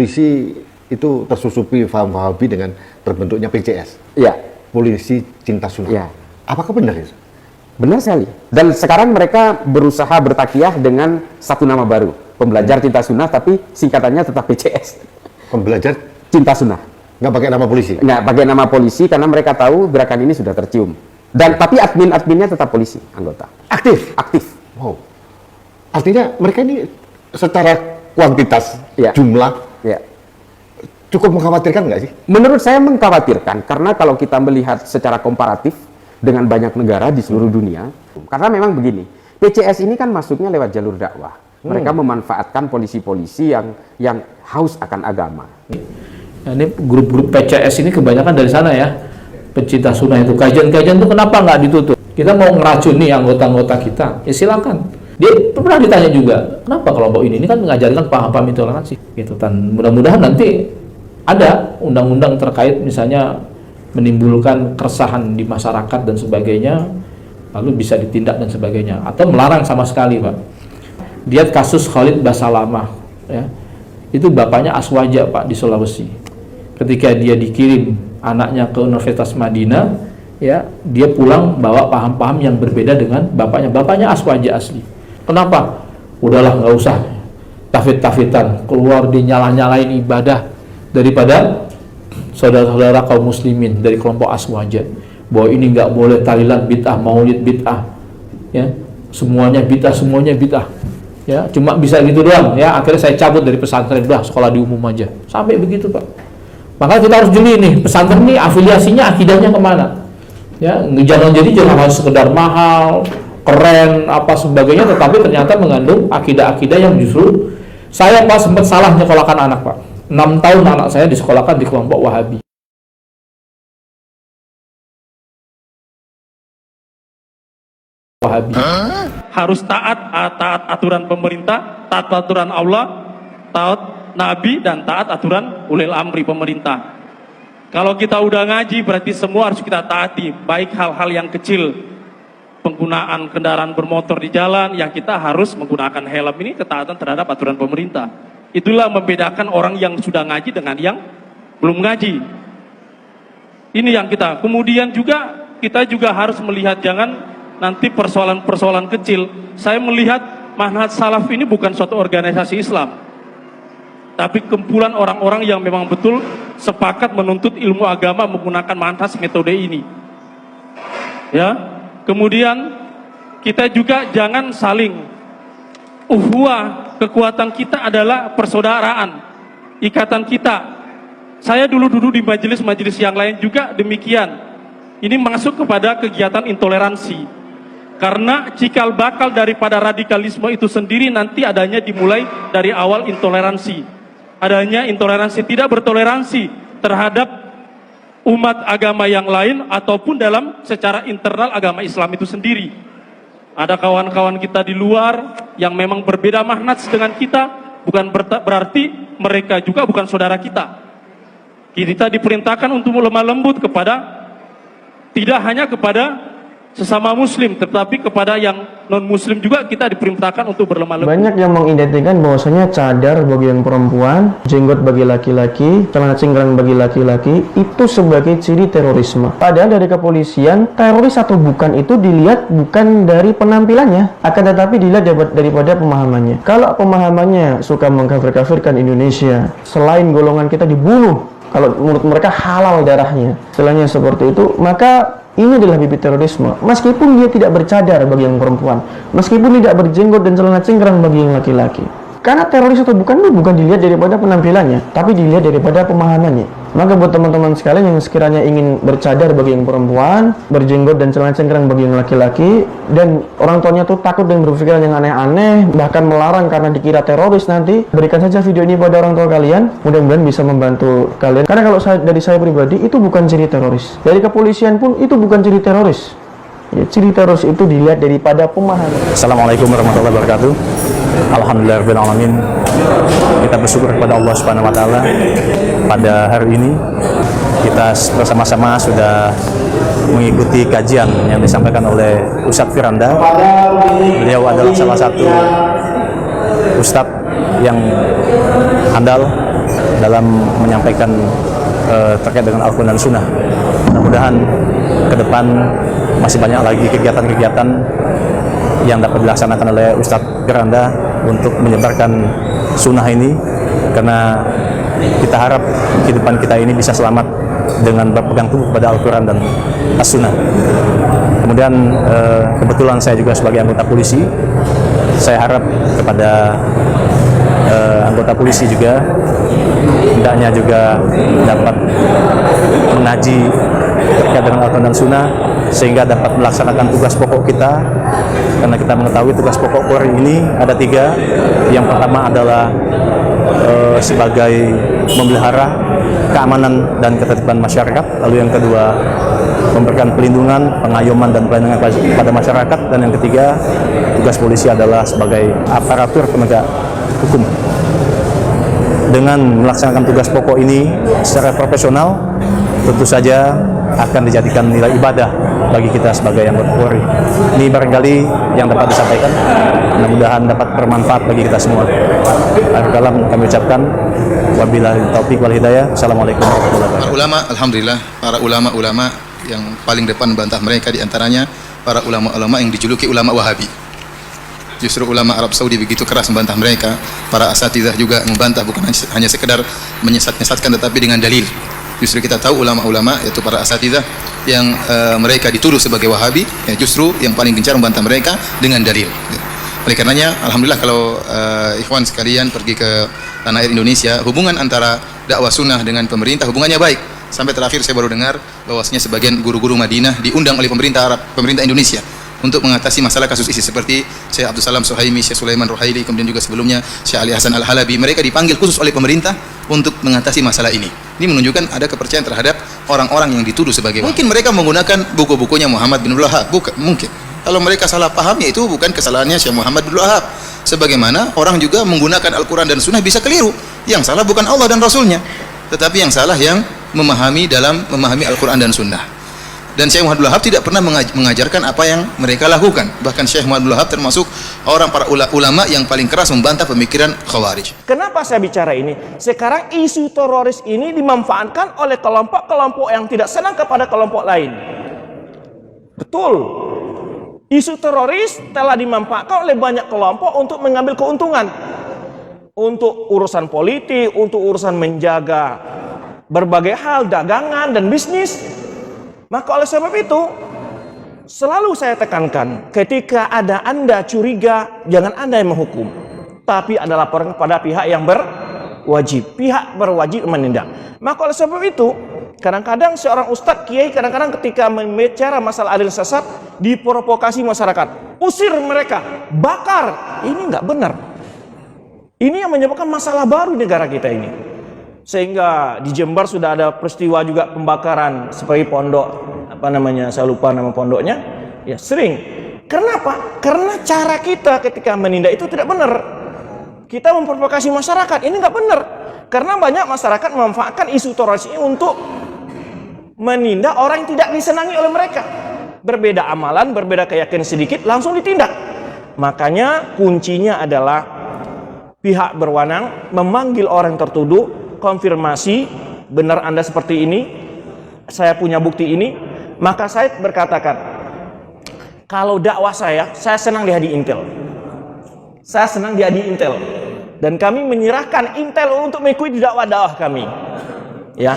polisi itu tersusupi faham Wahabi dengan terbentuknya PCS. Iya. Polisi Cinta Sunnah. Iya. Apakah benar itu? Benar sekali. Dan sekarang mereka berusaha bertakiyah dengan satu nama baru, Pembelajar Cinta Sunnah, tapi singkatannya tetap PCS. Pembelajar Cinta Sunnah. nggak pakai nama polisi? Nggak pakai nama polisi karena mereka tahu gerakan ini sudah tercium. Dan tapi admin-adminnya tetap polisi, anggota. Aktif? Aktif. Wow. Artinya mereka ini secara kuantitas, Ya. jumlah, Ya. cukup mengkhawatirkan nggak sih? Menurut saya mengkhawatirkan karena kalau kita melihat secara komparatif dengan banyak negara di seluruh dunia, karena memang begini, PCS ini kan masuknya lewat jalur dakwah. Mereka memanfaatkan polisi-polisi yang haus akan agama. Nah, ini grup-grup PCS ini kebanyakan dari sana ya, pencinta sunnah itu. Kajian-kajian itu kenapa nggak ditutup? Kita mau ngeracuni anggota-anggota kita, ya silakan. Dia pernah ditanya juga, kenapa kelompok ini kan mengajarkan paham-paham intoleransi, gitu. Dan mudah-mudahan nanti ada undang-undang terkait misalnya menimbulkan keresahan di masyarakat dan sebagainya, lalu bisa ditindak dan sebagainya, atau melarang sama sekali, Pak. Lihat kasus Khalid Basalamah, ya, itu bapaknya Aswaja, Pak, di Sulawesi. Ketika dia dikirim anaknya ke Universitas Madinah, ya, dia pulang bawa paham-paham yang berbeda dengan bapaknya. Bapaknya Aswaja asli. Kenapa? Udahlah, nggak usah tafid-tafidan, keluar dinyalah-nyalain ibadah daripada saudara-saudara kaum muslimin dari kelompok Aswaja, bahwa ini nggak boleh tahlilan bid'ah, maulid bid'ah, ya, semuanya bid'ah, ya, cuma bisa gitu doang, ya. Akhirnya saya cabut dari pesantren, udah sekolah di umum aja, sampai begitu, Pak. Maka kita harus jeli nih, pesantren ini afiliasinya, akidahnya kemana, ya. Jangan harus sekedar mahal, keren, apa sebagainya, tetapi ternyata mengandung akidah-akidah yang justru saya, Pak, sempat salah nyekolahkan anak, Pak. 6 tahun anak saya disekolahkan di kelompok Wahabi. Harus taat aturan pemerintah, taat aturan Allah, taat Nabi, dan taat aturan ulil amri pemerintah. Kalau kita udah ngaji berarti semua harus kita taati, baik hal-hal yang kecil, penggunaan kendaraan bermotor di jalan, yang kita harus menggunakan helm, ini ketaatan terhadap aturan pemerintah. Itulah membedakan orang yang sudah ngaji dengan yang belum ngaji. Ini yang kita. Kemudian juga kita juga harus melihat, jangan nanti persoalan-persoalan kecil. Saya melihat manhaj salaf ini bukan suatu organisasi Islam, tapi kumpulan orang-orang yang memang betul sepakat menuntut ilmu agama menggunakan manhaj metode ini. Ya. Kemudian kita juga jangan saling uhwah. Kekuatan kita adalah persaudaraan, ikatan kita. Saya dulu di majelis-majelis yang lain juga demikian. Ini masuk kepada kegiatan intoleransi, karena cikal bakal daripada radikalisme itu sendiri nanti adanya dimulai dari awal intoleransi. Adanya intoleransi, tidak bertoleransi terhadap umat agama yang lain ataupun dalam secara internal agama Islam itu sendiri. Ada kawan-kawan kita di luar yang memang berbeda manhaj dengan kita, bukan berarti mereka juga bukan saudara kita. Kita diperintahkan untuk lemah lembut kepada, tidak hanya kepada sesama muslim, tetapi kepada yang non muslim juga kita diperintahkan untuk berlemah lembut. Banyak yang mengidentikan bahwasanya cadar bagi yang perempuan, jenggot bagi laki-laki, celana cingkrang bagi laki-laki itu sebagai ciri terorisme. Padahal dari kepolisian, teroris atau bukan itu dilihat bukan dari penampilannya, akan tetapi dilihat daripada pemahamannya. Kalau pemahamannya suka mengkafir-kafirkan Indonesia, selain golongan kita dibunuh, kalau menurut mereka halal darahnya, istilahnya seperti itu, maka ini adalah bibit terorisme. Meskipun dia tidak bercadar bagi yang perempuan, meskipun tidak berjenggot dan celana cingkrang bagi yang laki-laki. Karena teroris atau bukan itu bukan dilihat daripada penampilannya, tapi dilihat daripada pemahamannya. Maka buat teman-teman sekalian yang sekiranya ingin bercadar bagi yang perempuan, berjenggot dan celana cingkrang bagi yang laki-laki, dan orang tuanya tuh takut dan berpikiran yang aneh-aneh, bahkan melarang karena dikira teroris nanti, berikan saja video ini pada orang tua kalian, mudah-mudahan bisa membantu kalian. Karena kalau dari saya pribadi, itu bukan ciri teroris. Dari kepolisian pun itu bukan ciri teroris. Ya, ciri teroris itu dilihat daripada pemahaman. Assalamualaikum warahmatullahi wabarakatuh. Alhamdulillahirrahmanirrahim. Kita bersyukur kepada Allah Subhanahu wa taala. Pada hari ini kita bersama-sama sudah mengikuti kajian yang disampaikan oleh Ustadz Firanda. Beliau adalah salah satu ustadz yang handal dalam menyampaikan terkait dengan Al-Quran dan Sunnah. Mudah-mudahan ke depan masih banyak lagi kegiatan-kegiatan yang dapat dilaksanakan oleh Ustadz Firanda untuk menyebarkan sunnah ini, karena kita harap kehidupan kita ini bisa selamat dengan berpegang teguh pada Al-Quran dan As-Sunnah. Kemudian kebetulan saya juga sebagai anggota polisi, saya harap kepada anggota polisi juga hendaknya juga dapat mengaji terkait dengan Al-Quran dan Sunnah sehingga dapat melaksanakan tugas pokok kita, karena kita mengetahui tugas pokok Polri ini ada 3. Yang pertama adalah sebagai memelihara keamanan dan ketertiban masyarakat, lalu yang kedua memberikan pelindungan, pengayoman dan pelayanan kepada masyarakat, dan yang ketiga tugas polisi adalah sebagai aparatur penegak hukum. Dengan melaksanakan tugas pokok ini secara profesional, tentu saja akan dijadikan nilai ibadah bagi kita sebagai anggota Polri. Ini barangkali yang dapat disampaikan, mudah-mudahan dapat bermanfaat bagi kita semua. Akhir kalam kami ucapkan wabillahi taufik wal hidayah. Assalamualaikum warahmatullahi wabarakatuh. Para ulama, alhamdulillah, para ulama-ulama yang paling depan membantah mereka, diantaranya para ulama-ulama yang dijuluki ulama Wahabi. Justru ulama Arab Saudi begitu keras membantah mereka. Para asatidzah juga membantah, bukan hanya sekedar menyesat-nyesatkan tetapi dengan dalil. Justru kita tahu ulama-ulama, yaitu para asatidzah yang mereka dituduh sebagai Wahabi, ya justru yang paling gencar membantah mereka dengan dalil. Oleh karenanya, alhamdulillah kalau ikhwan sekalian pergi ke tanah air Indonesia, hubungan antara dakwah sunnah dengan pemerintah hubungannya baik. Sampai terakhir saya baru dengar bahwasanya sebagian guru-guru Madinah diundang oleh pemerintah Arab, pemerintah Indonesia untuk mengatasi masalah kasus ISIS, seperti Syekh Abdul Salam Suhaimi, Syekh Sulaiman Ruhaili, kemudian juga sebelumnya Syekh Ali Hasan Al-Halabi. Mereka dipanggil khusus oleh pemerintah untuk mengatasi masalah ini. Ini menunjukkan ada kepercayaan terhadap orang-orang yang dituduh sebagai Wahabi. Mungkin mereka menggunakan buku-bukunya Muhammad bin Abdul Wahab, bukan mungkin. Kalau mereka salah paham, ya itu bukan kesalahannya Syekh Muhammad bin Abdul Wahab. Sebagaimana orang juga menggunakan Al-Quran dan Sunnah bisa keliru. Yang salah bukan Allah dan Rasulnya, tetapi yang salah yang memahami Al-Quran dan Sunnah. Dan Syekh Muhammad Abdul Wahab tidak pernah mengajarkan apa yang mereka lakukan. Bahkan Syekh Muhammad Abdul Wahab termasuk para ulama yang paling keras membantah pemikiran Khawarij. Kenapa saya bicara ini? Sekarang isu teroris ini dimanfaatkan oleh kelompok-kelompok yang tidak senang kepada kelompok lain. Betul. Isu teroris telah dimanfaatkan oleh banyak kelompok untuk mengambil keuntungan. Untuk urusan politik, untuk urusan menjaga berbagai hal, dagangan dan bisnis. Maka oleh sebab itu, selalu saya tekankan, ketika ada Anda curiga, jangan Anda yang menghukum, tapi ada laporan kepada pihak yang berwajib. Pihak berwajib menindak. Maka oleh sebab itu, kadang-kadang seorang ustadz, kiai, kadang-kadang ketika membicara masalah adil sesat, diprovokasi masyarakat. Usir mereka, bakar. Ini nggak benar. Ini yang menyebabkan masalah baru di negara kita ini. Sehingga di Jember sudah ada peristiwa juga pembakaran seperti pondok, saya lupa nama pondoknya, ya sering. Kenapa? Karena cara kita ketika menindak itu tidak benar. Kita memprovokasi masyarakat, ini nggak benar. Karena banyak masyarakat memanfaatkan isu teroris ini untuk menindak orang yang tidak disenangi oleh mereka. Berbeda amalan, berbeda keyakinan sedikit, langsung ditindak. Makanya kuncinya adalah pihak berwenang memanggil orang tertuduh, konfirmasi, benar Anda seperti ini, saya punya bukti ini, maka saya berkatakan, kalau dakwah saya senang dihadi Intel. Saya senang dihadi Intel. Dan kami menyerahkan Intel untuk mengikuti dakwah-dakwah kami. Ya.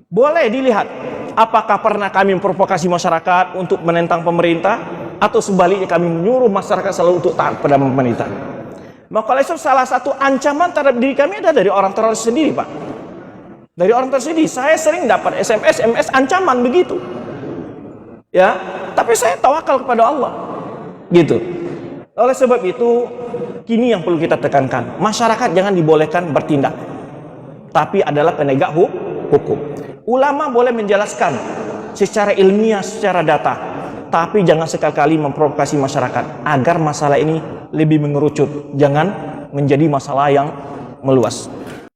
Boleh dilihat, apakah pernah kami memprovokasi masyarakat untuk menentang pemerintah, atau sebaliknya kami menyuruh masyarakat selalu untuk taat pada pemerintah. Maka oleh sebab salah satu ancaman terhadap diri kami ada dari orang teroris sendiri, Pak. Dari orang teroris sendiri. Saya sering dapat SMS ancaman begitu. Ya, tapi saya tawakal kepada Allah. Gitu. Oleh sebab itu, kini yang perlu kita tekankan, masyarakat jangan dibolehkan bertindak, tapi adalah penegak hukum. Ulama boleh menjelaskan secara ilmiah, secara data, tapi jangan sekali-kali memprovokasi masyarakat agar masalah ini lebih mengerucut, jangan menjadi masalah yang meluas.